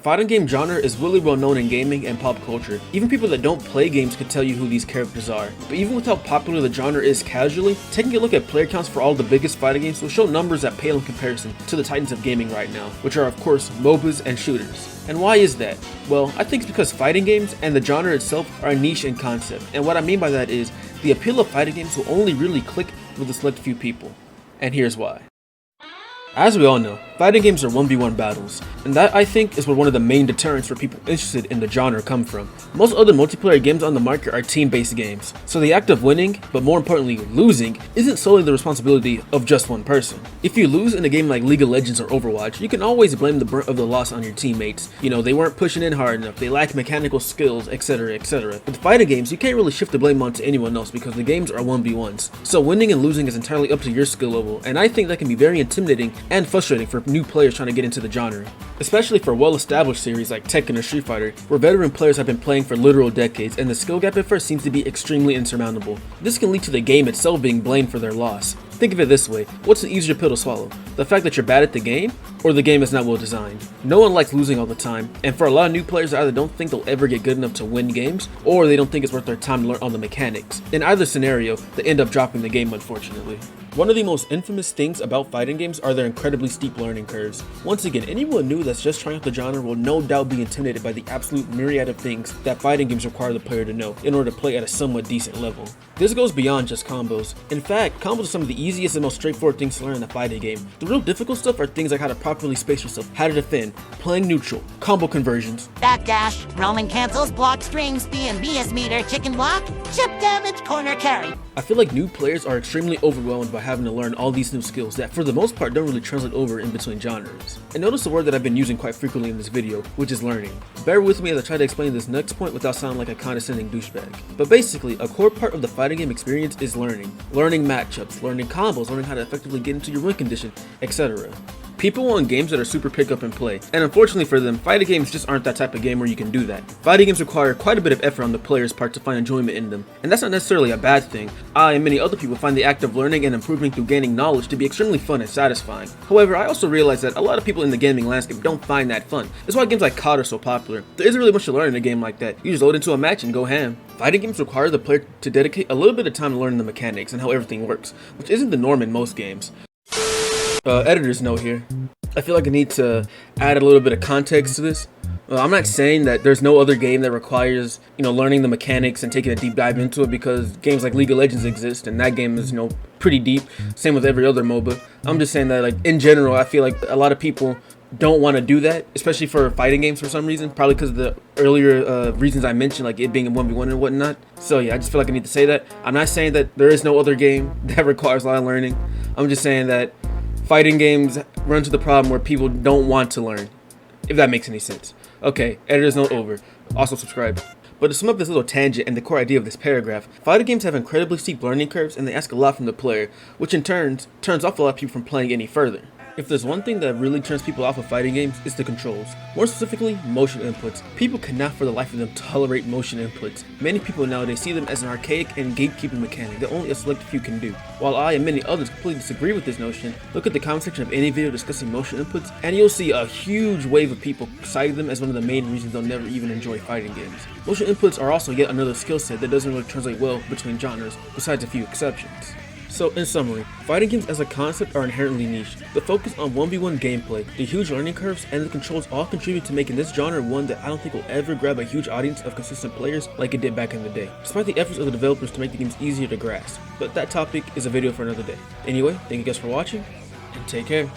fighting game genre is really well known in gaming and pop culture. Even people that don't play games could tell you who these characters are. But even with how popular the genre is casually, taking a look at player counts for all the biggest fighting games will show numbers that pale in comparison to the titans of gaming right now, which are of course MOBAs and shooters. And why is that? Well, I think it's because fighting games and the genre itself are a niche in concept, and what I mean by that is, the appeal of fighting games will only really click with a select few people. And here's why. As we all know, fighting games are 1v1 battles, and that I think is where one of the main deterrents for people interested in the genre come from. Most other multiplayer games on the market are team-based games, so the act of winning, but more importantly losing, isn't solely the responsibility of just one person. If you lose in a game like League of Legends or Overwatch, you can always blame the brunt of the loss on your teammates. You know, they weren't pushing in hard enough, they lack mechanical skills, etc, etc. With fighting games, you can't really shift the blame onto anyone else because the games are 1v1s. So winning and losing is entirely up to your skill level, and I think that can be very intimidating and frustrating for new players trying to get into the genre. Especially for well-established series like Tekken or Street Fighter, where veteran players have been playing for literal decades and the skill gap at first seems to be extremely insurmountable. This can lead to the game itself being blamed for their loss. Think of it this way, what's an easier pill to swallow? The fact that you're bad at the game, or the game is not well designed? No one likes losing all the time, and for a lot of new players, they either don't think they'll ever get good enough to win games, or they don't think it's worth their time to learn all the mechanics. In either scenario, they end up dropping the game unfortunately. One of the most infamous things about fighting games are their incredibly steep learning curves. Once again, anyone new that's just trying out the genre will no doubt be intimidated by the absolute myriad of things that fighting games require the player to know in order to play at a somewhat decent level. This goes beyond just combos. In fact, combos are some of the easiest and most straightforward things to learn in a fighting game. The real difficult stuff are things like how to properly space yourself, how to defend, playing neutral, combo conversions, Backdash, rolling cancels, block strings, BS meter, chicken block, chip damage, corner carry. I feel like new players are extremely overwhelmed by having to learn all these new skills that for the most part don't really translate over in between genres. And notice the word that I've been using quite frequently in this video, which is learning. Bear with me as I try to explain this next point without sounding like a condescending douchebag. But basically, a core part of the fighting game experience is learning. Learning matchups, learning combos, learning how to effectively get into your win condition, etc. People want games that are super pick up and play, and unfortunately for them, fighting games just aren't that type of game where you can do that. Fighting games require quite a bit of effort on the player's part to find enjoyment in them, and that's not necessarily a bad thing. I and many other people find the act of learning and improving through gaining knowledge to be extremely fun and satisfying. However, I also realize that a lot of people in the gaming landscape don't find that fun. That's why games like COD are so popular. There isn't really much to learn in a game like that. You just load into a match and go ham. Fighting games require the player to dedicate a little bit of time to learn the mechanics and how everything works, which isn't the norm in most games. Editor's note here. I feel like I need to add a little bit of context to this. I'm not saying that there's no other game that requires, learning the mechanics and taking a deep dive into it, because games like League of Legends exist and that game is, pretty deep. Same with every other MOBA. I'm just saying that, like, in general, I feel like a lot of people don't want to do that, especially for fighting games for some reason, probably because of the earlier reasons I mentioned, like it being a 1v1 and whatnot. So yeah, I just feel like I need to say that. I'm not saying that there is no other game that requires a lot of learning. I'm just saying that fighting games run into the problem where people don't want to learn, if that makes any sense. Okay, editor's note over. Also subscribe. But to sum up this little tangent and the core idea of this paragraph, fighting games have incredibly steep learning curves and they ask a lot from the player, which in turn turns off a lot of people from playing any further. If there's one thing that really turns people off of fighting games, it's the controls. More specifically, motion inputs. People cannot for the life of them tolerate motion inputs. Many people nowadays see them as an archaic and gatekeeping mechanic that only a select few can do. While I and many others completely disagree with this notion, look at the comment section of any video discussing motion inputs and you'll see a huge wave of people citing them as one of the main reasons they'll never even enjoy fighting games. Motion inputs are also yet another skill set that doesn't really translate well between genres, besides a few exceptions. So in summary, fighting games as a concept are inherently niche. The focus on 1v1 gameplay, the huge learning curves, and the controls all contribute to making this genre one that I don't think will ever grab a huge audience of consistent players like it did back in the day, despite the efforts of the developers to make the games easier to grasp. But that topic is a video for another day. Anyway, thank you guys for watching, and take care.